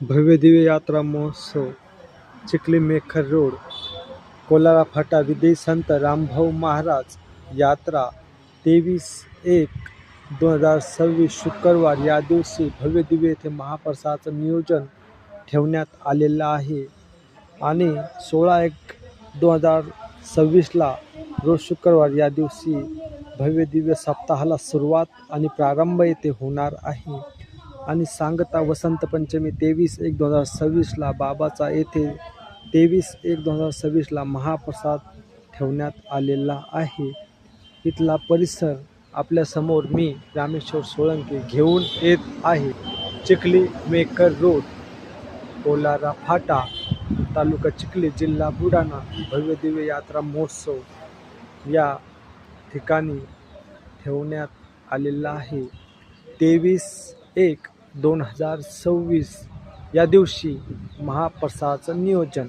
भव्यदिव्य यात्रा महोत्सव चिखली मेखर रोड कोलारा फाटा विजयी संत रामभाऊ महाराज यात्रा 23/1/2026 शुक्रवार या दिवशी भव्यदिव्य येथे महाप्रसादाचं नियोजन ठेवण्यात आलेलं आहे आणि 16/1/2026 रोज शुक्रवार या दिवशी भव्यदिव्य सप्ताहाला सुरुवात आणि प्रारंभ येथे होणार आहे आणि सांगता वसंत पंचमी 23/1/2026 बाबाचा येथे 23/1/2026 महाप्रसाद ठेवण्यात आलेला आहे. इथला परिसर आपल्यासमोर मी रामेश्वर सोळंके घेऊन येत आहे. चिखली मेकर रोड कोलारा फाटा तालुका चिखली जिल्हा बुलढाणा भव्यदिव्य यात्रा महोत्सव या ठिकाणी ठेवण्यात आलेला आहे. 23/1/2026 या दिवशी महाप्रसादाचं नियोजन